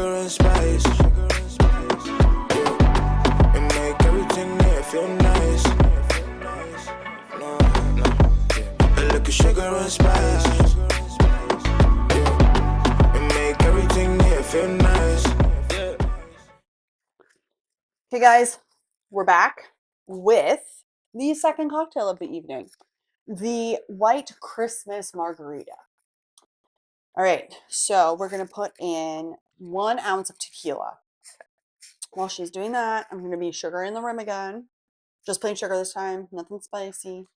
sugar and spice. Yeah. And make everything there feel nice. No, no. A little sugar and spice. Yeah. And make everything there feel nice. Yeah. Okay, guys, we're back with the second cocktail of the evening, the White Christmas Margarita. All right, so we're gonna put in 1 ounce of tequila. While she's doing that, I'm gonna be sugar in the rim again. Just plain sugar this time, nothing spicy.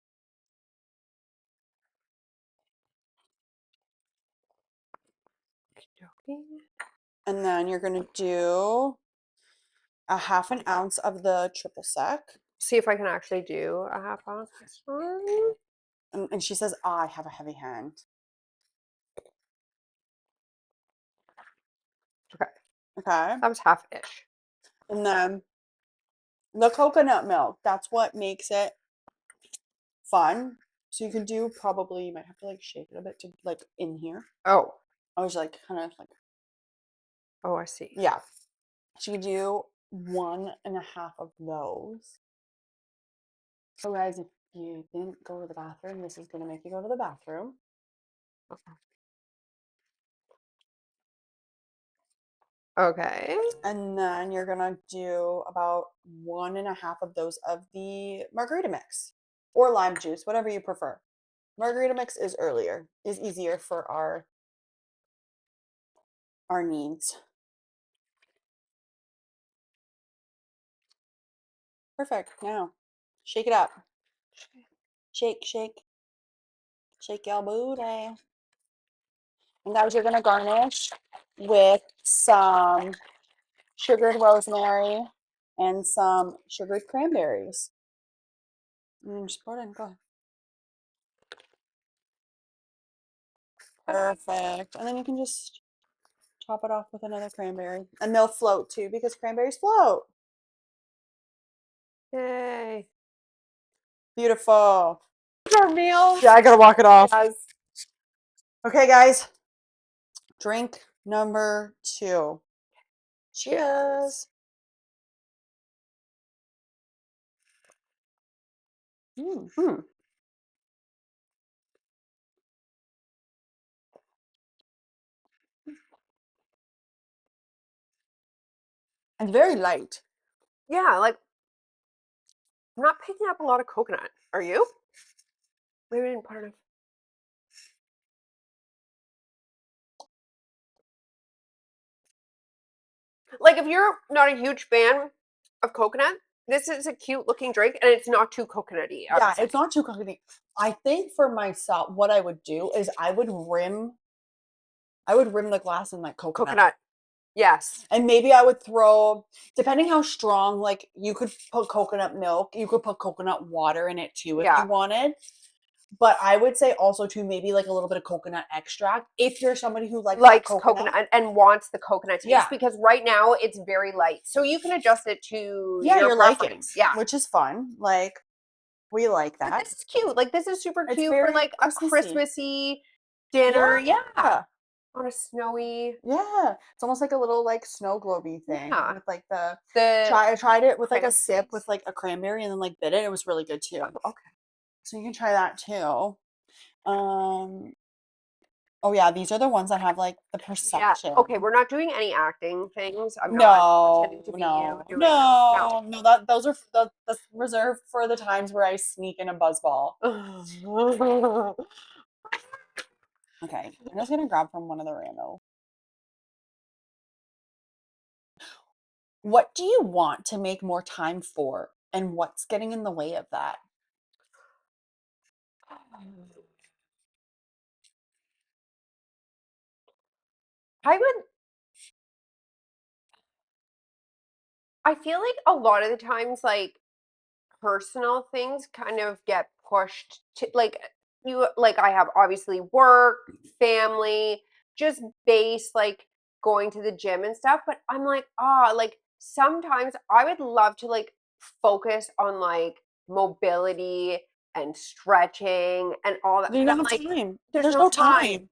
And then you're gonna do a 1/2 ounce of the triple sec. See if I can actually do a 1/2 ounce this one. And she says, I have a heavy hand. Okay. Okay. That was half-ish. And then the coconut milk, that's what makes it fun. So you can do probably, you might have to like shake it a bit to like in here. Oh. I was like kind of like, Oh, I see. yeah. So you do 1.5 of those. So guys, if you didn't go to the bathroom, this is gonna make you go to the bathroom. Okay. And then you're gonna do about 1.5 of those of the margarita mix or lime juice, whatever you prefer. Margarita mix is easier for our needs. Perfect. Now, shake it up. Shake, shake. Shake your booty. And guys, you're gonna garnish with some sugared rosemary and some sugared cranberries. And just pour it in. Go ahead. Perfect. And then you can just top it off with another cranberry. And they'll float too because cranberries float. Yay. Beautiful. Our meal. Yeah, I gotta walk it off. Yes. Okay, guys. Drink number 2. Cheers. Mm-hmm. It's very light. Yeah, like I'm not picking up a lot of coconut. Are you? Maybe I didn't put enough. Like if you're not a huge fan of coconut, this is a cute looking drink and it's not too coconutty. Yeah, it's not too coconutty. I think for myself, what I would do is I would rim the glass in like coconut. Yes. And maybe I would throw, depending how strong, like you could put coconut milk, you could put coconut water in it too if you wanted. But I would say also too maybe like a little bit of coconut extract if you're somebody who likes coconut and wants the coconut taste because right now it's very light. So you can adjust it to your liking. Yeah. Which is fun. Like we like that. But this is cute. Like this is super cute for like a Christmassy dinner. Yeah. On a snowy. Yeah. It's almost like a little like snow globy thing. Yeah. With like I tried it with like a sip with like a cranberry and then like bit it. It was really good too. Oh, okay. So you can try that too. Oh yeah, these are the ones that have like the perception. Yeah. Okay, we're not doing any acting things. I'm not pretending to be you. No. Those are that's reserved for the times where I sneak in a buzzball. Okay, I'm just gonna grab from one of the random. What do you want to make more time for, and what's getting in the way of that? I feel like a lot of the times, like personal things kind of get pushed to like I have obviously work, family, just base like going to the gym and stuff. But I'm like, like sometimes I would love to like focus on like mobility and stretching and all that. You don't have time. There's no time.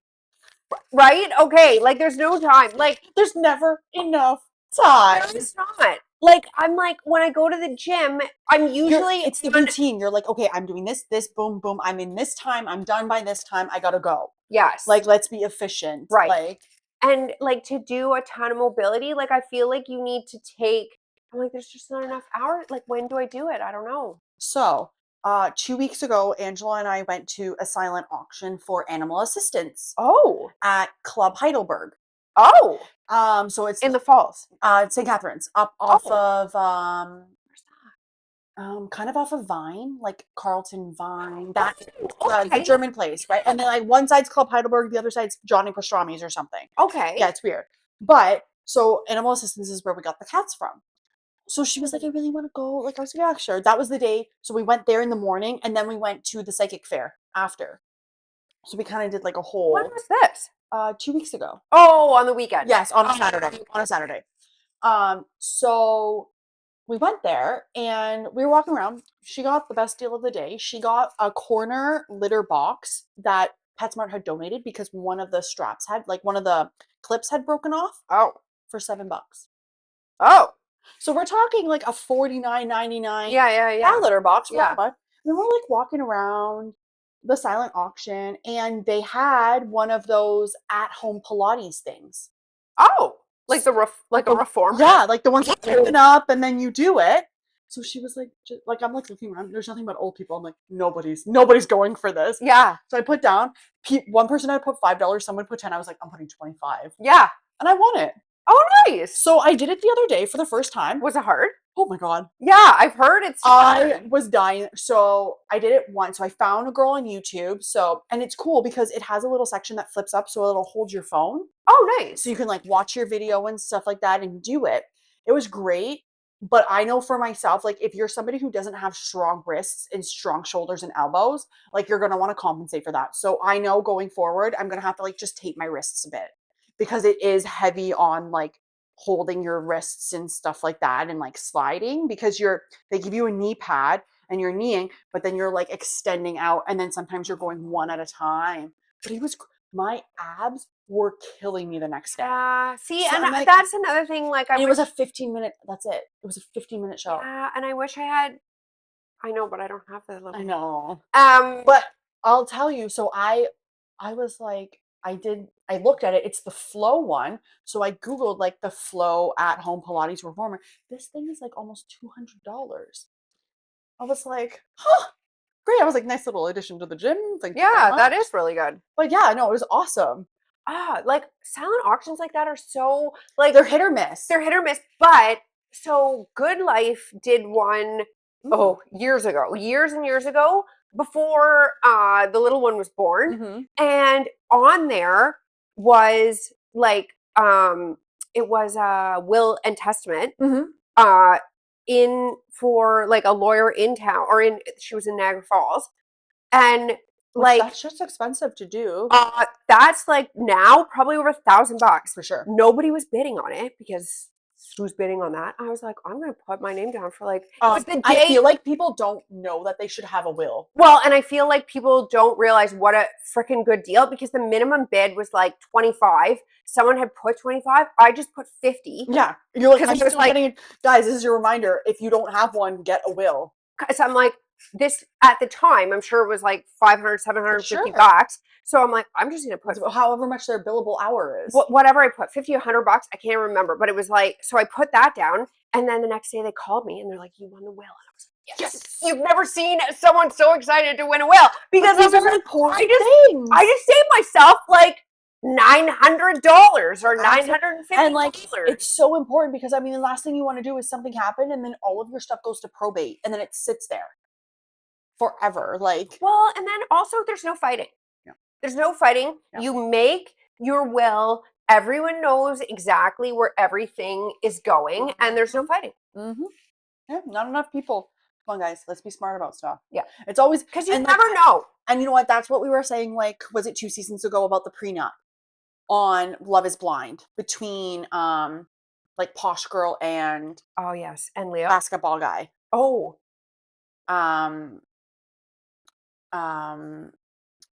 right? Okay, like there's no time. Like There's never enough time. there is not. Like I'm like when I go to the gym, I'm usually It's the routine. You're like, okay, I'm doing this, boom, boom. I'm in this time. I'm done by this time. I gotta go. yes. Like, let's be efficient. Right. Like, And like to do a ton of mobility, like I feel like you need to take I'm like, there's just not enough hours. Like when do I do it? I don't know. so 2 weeks ago, Angela and I went to a silent auction for animal assistance Oh. at Club Heidelberg. Oh. So it's In the falls. St. Catherine's, up off Oh. of Where's kind of off of Vine, like Carlton Vine, that? that Oh, the okay. German place, right? And then like one side's Club Heidelberg, the other side's Johnny Pastrami's or something. Okay. Yeah, it's weird. But so animal assistance is where we got the cats from. So she was like, I really want to go. Like, I was like, yeah, sure. That was the day. So we went there in the morning and then we went to the psychic fair after. So we kind of did like a When whole was this? 2 weeks ago. Oh, on the weekend. Yes, on a Saturday. On a Saturday. So we went there and we were walking around. She got the best deal of the day. She got a corner litter box that PetSmart had donated because one of the straps had, like, one of the clips had broken off Oh. for $7. Oh. So we're talking like a $49.99 Yeah. cat litter box. Yeah. And then we're like walking around the silent auction and they had one of those at-home Pilates things. Oh. Like like a reformer? Yeah, like the ones that open up and then you do it. So she was like, like I'm like looking around. There's nothing but old people. I'm like, nobody's going for this. Yeah. So I put down. One person had put $5. Someone put 10. I was like, I'm putting 25, Yeah. and I won it. Oh, nice. So I did it the other day for the first time. Was it hard? Oh my god. Yeah, I've heard it's I hard. was dying. So I did it once. So I found a girl on YouTube. So, and it's cool because it has a little section that flips up so it'll hold your phone. Oh, nice. So you can like watch your video and stuff like that and do it. It was great. But I know for myself, like if you're somebody who doesn't have strong wrists and strong shoulders and elbows, like you're going to want to compensate for that. So I know going forward, I'm going to have to like just tape my wrists a bit because it is heavy on like holding your wrists and stuff like that and like sliding because they give you a knee pad and you're kneeing, but then you're like extending out and then sometimes you're going one at a time. But my abs were killing me the next day. See, So and I'm like, that's another thing. Like, and it was a 15-minute. That's it. It was a 15-minute show. Yeah, and I wish I had. I know, but I don't have the little. I know. But But I'll tell you. So I was like, I looked at it. It's the Flow one. So I googled like the Flow at home Pilates reformer. This thing is like almost $200. I was like, huh, great. I was like, nice little addition to the gym. Thank you very yeah, that much. is really good. But yeah, no, it was awesome. Like silent auctions like that are so like They're hit or miss. they're hit or miss. But so Good Life did one years and years ago before the little one was born, Mm-hmm. and on there was like it was a will and testament Mm-hmm. in for like a lawyer in town or in she was in Niagara Falls, and like that's just expensive to do. that's like now probably over $1,000 For sure. Nobody was bidding on it because who's bidding on that? I was like, I'm gonna put my name down for like it was the day. I feel like people don't know that they should have a will. Well, and I feel like people don't realize what a freaking good deal because the minimum bid was like 25. Someone had put 25. I just put 50. Yeah, you're like, because I was like, guys, this is your reminder. If you don't have one, get a will. Because I'm like, this at the time, I'm sure it was like 500, 750 Sure. bucks. So I'm like, I'm just gonna put However much their billable hour is. whatever I put, 50, 100 bucks. I can't remember, but it was like, so I put that down, and then the next day they called me and they're like, you won the will, and I was like, yes. You've never seen someone so excited to win a will because these are important things. I just saved myself like $900 or $950. And like, it's so important because I mean, the last thing you want to do is something happen and then all of your stuff goes to probate and then it sits there forever. Like, well, and then also there's no fighting. Yeah. There's no fighting. Yeah. You make your will. Everyone knows exactly where everything is going, and there's no fighting. Mm-hmm. Yeah, not enough people. Come on, guys, let's be smart about stuff. Yeah, it's always because you never know. And you know what? That's what we were saying. Like, was it 2 seasons ago about the prenup on Love Is Blind between like Posh Girl and oh yes, and Leo basketball guy. Oh,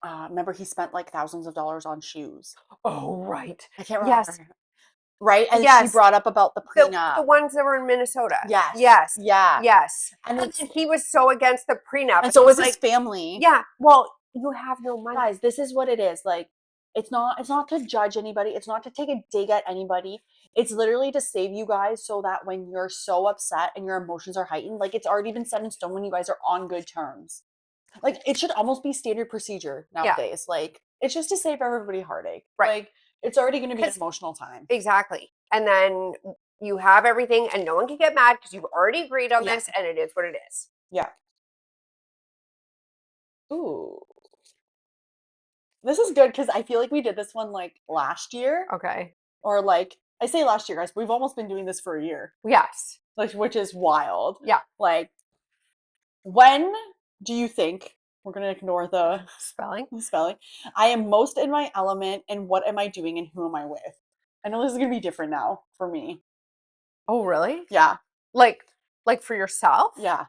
remember he spent like thousands of dollars on shoes. Oh, right. I can't Yes. remember. Right? And she Yes. brought up about the The prenup. ones that were in Minnesota. Yes. Yes. Yeah. Yes. And And it's, then he was so against the prenup. and so He's was his like, family. yeah, well, you have no money. Guys, this is what it is. Like, it's not to judge anybody. It's not to take a dig at anybody. It's literally to save you guys so that when you're so upset and your emotions are heightened, like it's already been set in stone when you guys are on good terms. Like it should almost be standard procedure nowadays. Like it's just to save everybody heartache. Right. Like it's already going to be an 'Cause- emotional time. Exactly. And then you have everything and no one can get mad because you've already agreed on Yeah. this and it is what it is. Yeah. Ooh. This is good because I feel like we did this one like last year. Okay. Or like I say last year, guys, we've almost been doing this for a year. Yes. Like which is wild. Yeah. Like when do you think we're gonna ignore the Spelling. spelling? I am most in my element and what am I doing and who am I with? I know this is gonna be different now for me. Oh, really? Yeah. Like for yourself? Yeah.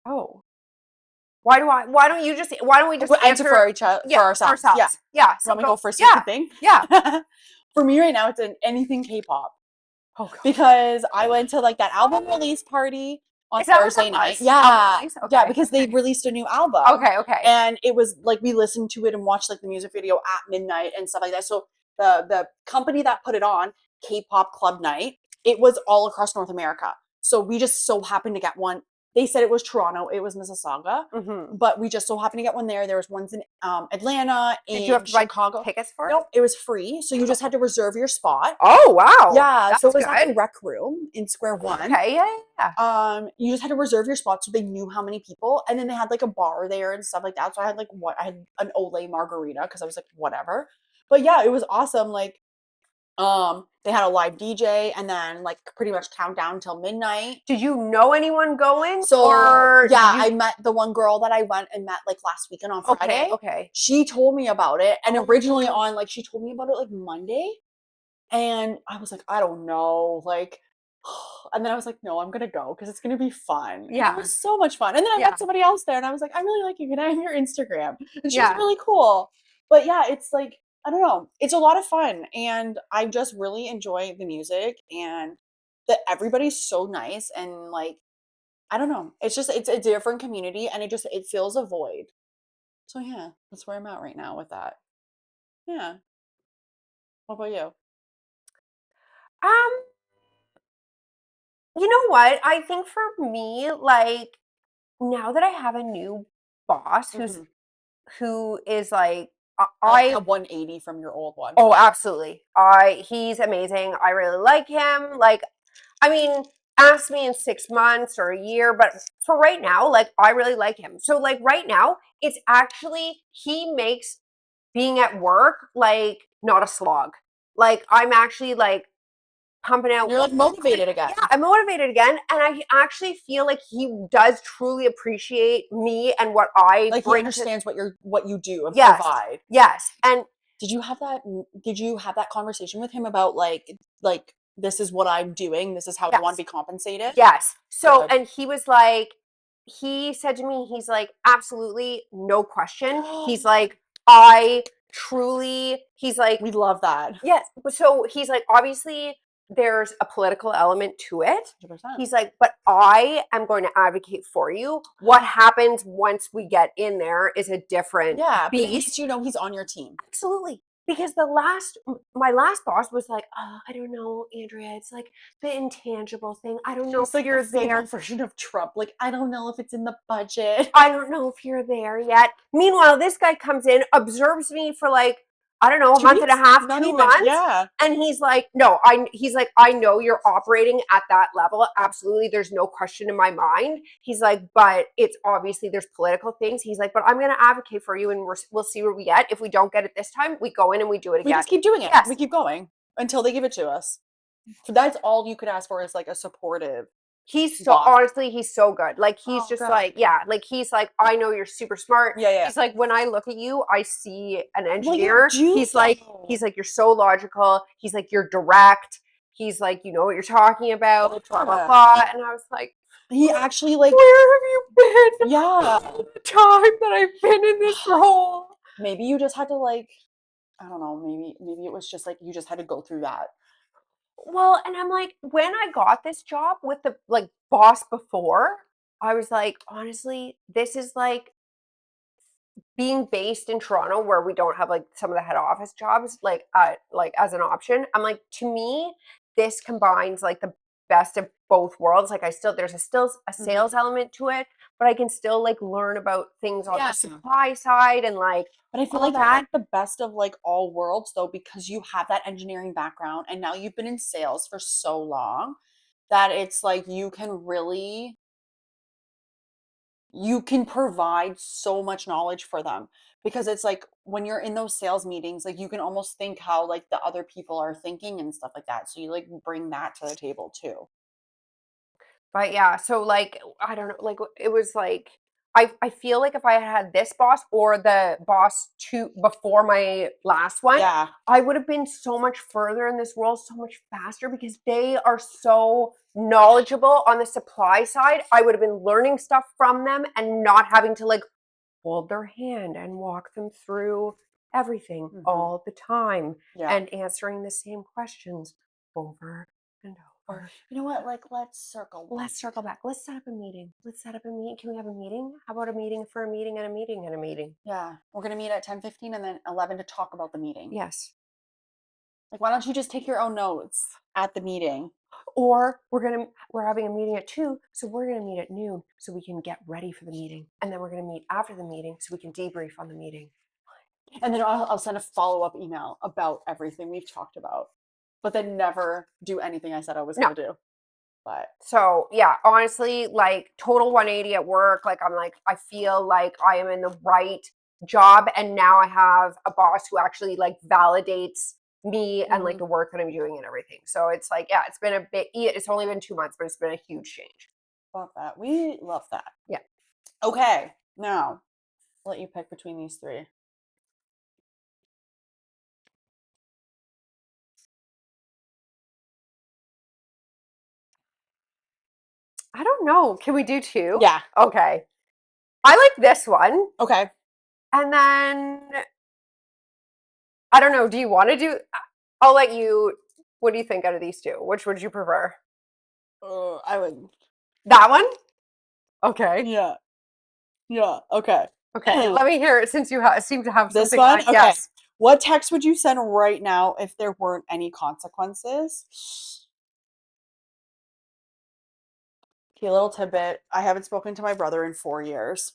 Oh. Why don't we just We'll answer for each other yeah, for ourselves. Yeah. Yeah. You So want me to go first? Yeah. Thing? Yeah. For me right now, it's an anything K-pop. Oh, God. Because I went to like that album release party on Is that what Thursday that night. was? Yeah. Album release? Yeah, Okay, because they okay. released a new album. Okay, okay. And it was like we listened to it and watched like the music video at midnight and stuff like that. So the company that put it on, K-pop Club Night, it was all across North America. So we just so happened to get one. They said it was Toronto, it was Mississauga, Mm-hmm. but we just so happened to get one there. There was ones in Atlanta, in Did you have to Chicago. buy tickets for it? Nope, it was free. So you just had to reserve your spot. Oh, wow. Yeah, That's so it was at the good. Rec Room in Square One. Okay, yeah. You just had to reserve your spot so they knew how many people, and then they had like a bar there and stuff like that. So I had like I had an Olay margarita because I was like whatever. But yeah, it was awesome. Like, they had a live DJ and then like pretty much countdown till midnight. Did you know anyone going? So or yeah, you... I met the one girl that I went and met like last weekend on Friday. Okay. She told me about it, and Oh. originally on like she told me about it like Monday. And I was like, I don't know, like, and then I was like, no, I'm gonna go because it's gonna be fun. And Yeah. it was so much fun. And then I Yeah. met somebody else there, and I was like, I really like you. Can I have your Instagram? And she was Yeah. really cool. But yeah, it's like I don't know, it's a lot of fun, and I just really enjoy the music and that everybody's so nice and like I don't know, it's just it's a different community, and it fills a void. So yeah, that's where I'm at right now with that. Yeah. What about you? Um, you know what? I think for me, like now that I have a new boss Mhm. who is like Like I a 180 from your old one. oh, absolutely. He's amazing. I really like him. Like, I mean, ask me in 6 months or a year, but for right now, like I really like him. So like right now, it's actually he makes being at work like not a slog. Like I'm actually like pumping out. You're like motivated again. Yeah, I'm motivated again, and I actually feel like he does truly appreciate me and what I Like he bring to. understands what you do and Yes, provide. yes, and Did you have that conversation with him about like this is what I'm doing, this is how I want to be compensated? yes. So, Good. and he was like, he said to me, he's like, absolutely, no question. He's like, I truly, he's like, We love that. yes. So he's like, obviously, there's a political element to it. 100%. He's like, but I am going to advocate for you. What happens once we get in there is a different Yeah, but at beast. least you know he's on your team. Absolutely. Because my last boss was like, oh, I don't know, Andrea. It's like the intangible thing. I don't know It's if like you're the female there. version of Trump. Like, I don't know if it's in the budget. I don't know if you're there yet. Meanwhile, this guy comes in, observes me for like, I don't know, a 2 month and a weeks? half, Not 2 even, months. yeah. And he's like, no, he's like, I know you're operating at that level. Absolutely. There's no question in my mind. He's like, but it's obviously there's political things. He's like, but I'm going to advocate for you and we'll see where we get. If we don't get it this time, we go in and we do it We again. just keep doing it. Yes. We keep going until they give it to us. So that's all you could ask for is like a supportive. He's so boss. honestly, he's so good. Like he's Oh, just good. like, yeah, like he's like, I know you're super smart. Yeah. He's like, when I look at you, I see an Well, engineer. you do, He's like, though. you're so logical. He's like, you're direct. He's like, you know what you're talking about, blah blah Yeah. blah. And I was like, He actually like where have you been yeah. all the time that I've been in this role? maybe you just had to like, I don't know, maybe it was just like you just had to go through that. Well, and I'm like, when I got this job with the like boss before, I was like, honestly, this is like being based in Toronto where we don't have like some of the head office jobs like as an option. I'm like, to me, this combines like the best of both worlds. Like there's still a sales element to it, but I can still like learn about things on the Yeah. supply side and like But I feel all like that's that. like the best of like all worlds though, because you have that engineering background and now you've been in sales for so long that it's like you can provide so much knowledge for them because it's like when you're in those sales meetings, like you can almost think how like the other people are thinking and stuff like that. So you like bring that to the table too. But yeah, so like I don't know, like it was like I feel like if I had this boss or the boss two before my last one, Yeah. I would have been so much further in this world so much faster because they are so knowledgeable on the supply side. I would have been learning stuff from them and not having to like hold their hand and walk them through everything all the time Yeah. and answering the same questions over and Or over. you know what? Like let's circle back. Let's circle back. Let's set up a meeting. Let's set up a meeting. Can we have a meeting? How about a meeting for a meeting and a meeting and a meeting? Yeah. We're gonna meet at 10:15 and then 11 to talk about the meeting. Yes. Like why don't you just take your own notes at the meeting? Or we're having a meeting at 2, so we're gonna meet at noon so we can get ready for the meeting. And then we're gonna meet after the meeting so we can debrief on the meeting. And then I'll send a follow-up email about everything we've talked about, but then never do anything I said I was No. gonna do. But So yeah, honestly, like total 180 at work. Like I'm like, I feel like I am in the right job. And now I have a boss who actually like validates me and like the work that I'm doing and everything. So it's like, yeah, it's been a bit, it's only been 2 months, but it's been a huge change. love that. We love that. Yeah. Okay, now I'll let you pick between these three. I don't know. Can we do 2? Yeah. Okay. I like this one. Okay. And then I don't know. Do you want to do? I'll let you. What do you think out of these 2? Which would you prefer? I would. That one? Okay. Yeah. Yeah. Okay. Okay. Let me hear it since you seem to have This something. one? Okay. Yes. What text would you send right now if there weren't any consequences? Okay, a little tidbit. I haven't spoken to my brother in 4 years.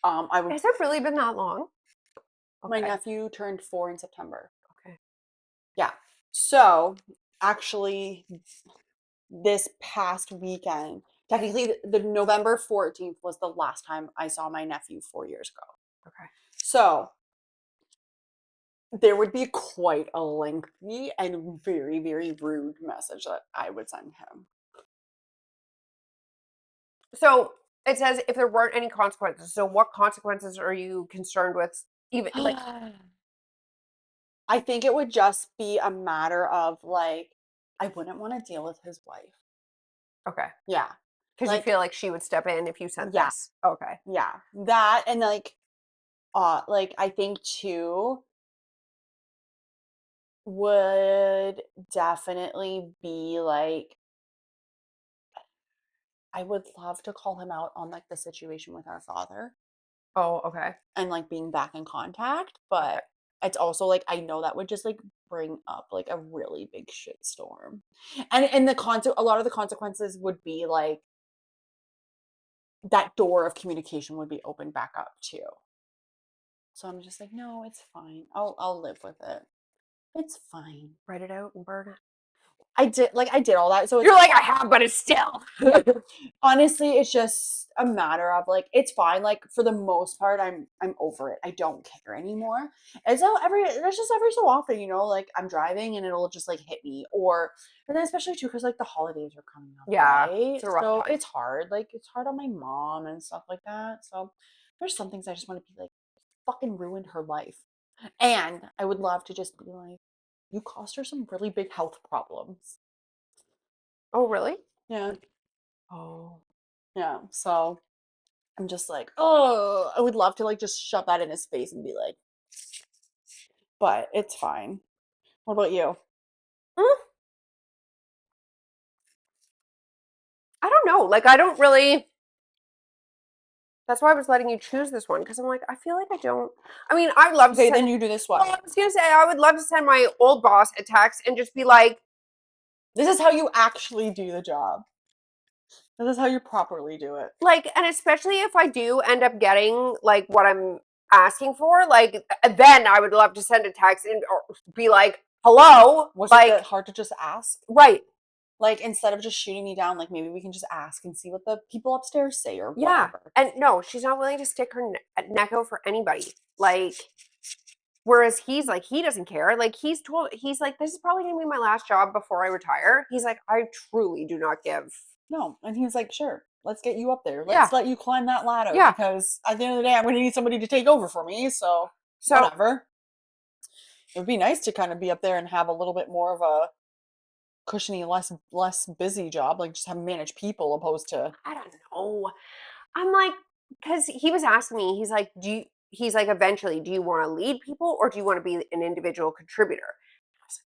I would. Has it really been that long? My Okay. nephew turned 4 in September. Okay. Yeah. So actually, this past weekend, technically, the November 14th was the last time I saw my nephew 4 years ago. Okay. So there would be quite a lengthy and very, very rude message that I would send him. So it says if there weren't any consequences. So what consequences are you concerned with? Even like, I think it would just be a matter of like, I wouldn't want to deal with his wife. okay, Yeah. because you Like, feel like she would step in if you sent yeah. this. Okay. Yeah. That and like I think too would definitely be like I would love to call him out on like the situation with our father Oh, okay. and like being back in contact, Okay. but it's also like I know that would just like bring up like a really big shitstorm. And a lot of the consequences would be like that door of communication would be opened back up too. So I'm just like, no, it's fine. I'll live with it. It's fine. Write it out and burn it. I did all that. So it's You're like I have, but it's still. honestly, it's just a matter of like it's fine. Like for the most part, I'm over it. I don't care anymore. And so there's just every so often, like I'm driving and it'll just like hit me, and then especially too because like the holidays are coming up, Yeah, right? it's a rough So time. it's hard. Like it's hard on my mom and stuff like that. So there's some things I just want to be like, fucking ruined her life, and I would love to just be like, you caused her some really big health problems. Oh, really? Yeah. Oh. Yeah. So I'm just like, oh, I would love to like just shove that in his face and be like, but it's fine. What about you? Mm, I don't know. Like, I don't really. That's why I was letting you choose this one because I'm like, I feel like I don't. I mean, I'd love to Okay, send. then you do this one. Well, I was gonna say I would love to send my old boss a text and just be like, This is how you actually do the job. This is how you properly do it. and especially if I do end up getting like what I'm asking for, like then I would love to send a text and or be like, hello, Was it like that hard to just ask? right, Like instead of just shooting me down, like maybe we can just ask and see what the people upstairs say or yeah. whatever. And no, she's not willing to stick her neck out for anybody. Like, whereas he's like, he doesn't care. Like, he's like, this is probably gonna be my last job before I retire. He's like, I truly do not give. No, and he's like, sure, let's get you up there. Yeah. Let's let you climb that ladder Yeah. because at the end of the day, I'm going to need somebody to take over for me. So So whatever. It would be nice to kind of be up there and have a little bit more of a cushiony, less busy job, like just have manage people opposed to. I don't know. I'm like, because he was asking me, he's like, he's like, eventually, do you want to lead people or do you want to be an individual contributor? I was like,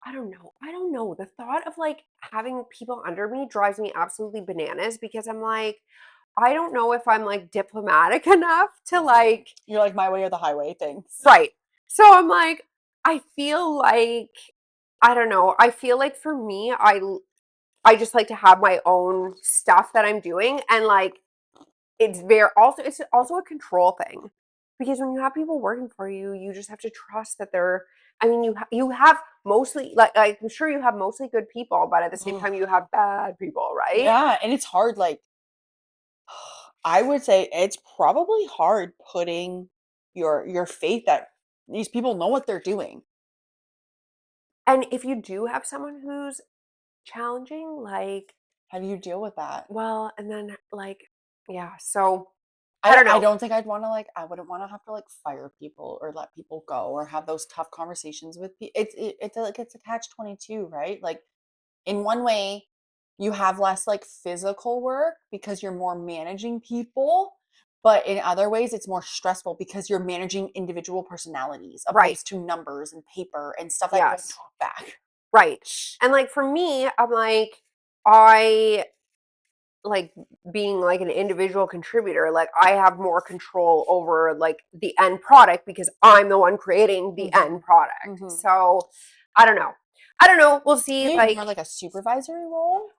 I don't know. I don't know. The thought of like having people under me drives me absolutely bananas because I'm like, I don't know if I'm like diplomatic enough to like, You're like my way or the highway things. right. So I'm like, I feel like, I don't know. I feel like for me, I just like to have my own stuff that I'm doing and like it's also a control thing because when you have people working for you, you just have to trust that they're. I mean, you have mostly like I'm sure you have mostly good people, but at the same time you have bad people, right? Yeah, and it's hard. Like I would say it's probably hard putting your faith that these people know what they're doing. And if you do have someone who's challenging, like, How do you deal with that? well, and then like, yeah, so I don't I know. don't think I'd want to like I wouldn't want to have to like fire people or let people go or have those tough conversations with people. It's like it's a catch 22, right? Like in one way you have less like physical work because you're more managing people, but in other ways it's more stressful because you're managing individual personalities Right. opposed to numbers and paper and stuff that don't Yes. talk back. Right. And like for me, I'm like, I like being like an individual contributor, like I have more control over like the end product because I'm the one creating the Mhm. end product. Mhm. So I don't know. I don't know. We'll see. Maybe Like more like a supervisory role.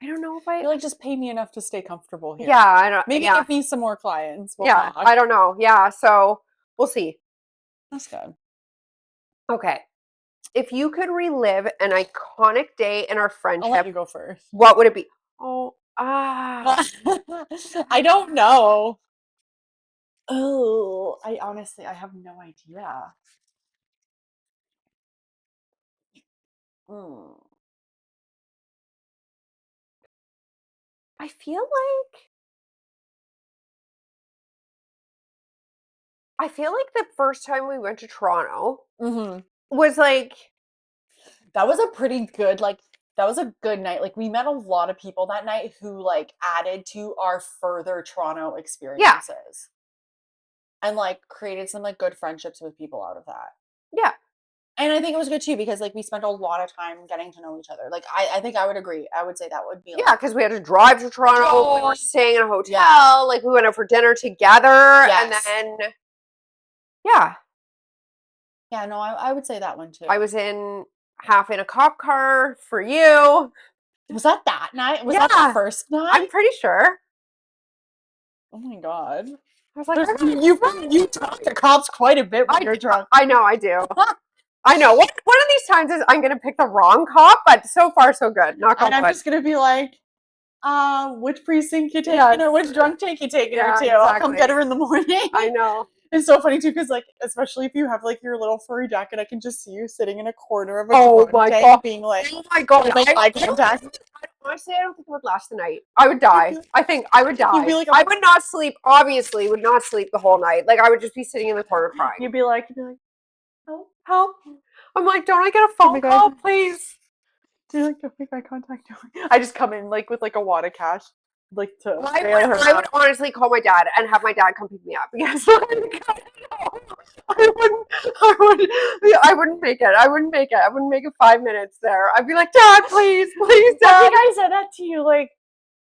I don't know if I I feel like just pay me enough to stay comfortable here. yeah, I don't Maybe yeah. give me some more clients. We'll Yeah, talk. I don't know. Yeah, so we'll see. That's good. Okay. If you could relive an iconic day in our I'll let friendship, you go first. what would it be? Oh, I don't know. Oh, I honestly, I have no idea. Mm. I feel like the first time we went to Toronto Hmm. was like That was a pretty good, like, that was a good night. Like, we met a lot of people that night who, like, added to our further Toronto yeah, experiences and, like, created some, like, good friendships with people out of that. yeah. And I think it was good too because, like, we spent a lot of time getting to know each other. Like, I think I would agree. I would say that would be, Yeah, like, because we had to drive to Toronto. We were staying in a yeah. hotel. Like we went out for dinner together, and Yes. then yeah, Yeah, no, I would say that one too. I was in half in a cop car for you. Was that night? Was that the Yeah, first I'm night? pretty sure. Oh my god. I was like, You talk to cops quite a bit when you're drunk. I know, I do. I know. One of these times is I'm gonna pick the wrong cop, but so far so good. Knock on And I'm wood. just gonna be like, which precinct you taking Yes. or which drunk take you taking her Yeah, to? I'll come exactly. get her in the morning. I know. It's so funny too, because like especially if you have like your little furry jacket, I can just see you sitting in a corner of a Oh drunk my tank god. being like, Oh my god. make eye contact. Honestly, I don't think I would last the night. I would die. I think I would You'd be die. like, I would not sleep. Obviously, would not sleep the whole night. Like I would just be sitting in the corner crying. you'd be like, help. Help! I'm like, don't I get a Oh phone my call, God. please? Do you like don't make eye contact? I just come in like with like a wad of cash. like to I bail her would out. honestly call my dad and have my dad come pick me up because I wouldn't make it. I wouldn't make it 5 minutes there. I'd be like, Dad, please, I Dad. think I said that to you like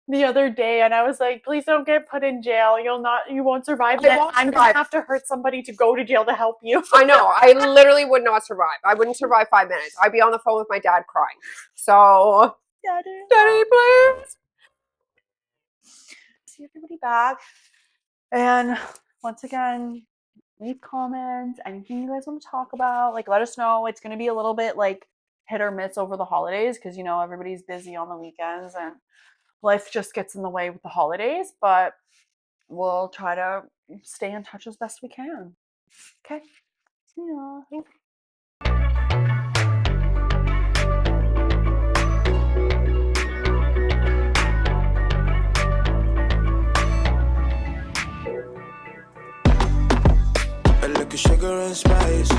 the other day, and I was like, please don't get put in jail. You won't survive. I won't I'm survive. gonna have to hurt somebody to go to jail to help you. I know. I literally would not survive. I wouldn't survive 5 minutes. I'd be on the phone with my dad crying. So, Daddy, please. See everybody back. And once again, leave comments, anything you guys want to talk about. Like, let us know. It's going to be a little bit like hit or miss over the holidays because, everybody's busy on the weekends and life just gets in the way with the holidays. But we'll try to stay in touch as best we can. Okay. See ya. A lick of sugar and spice.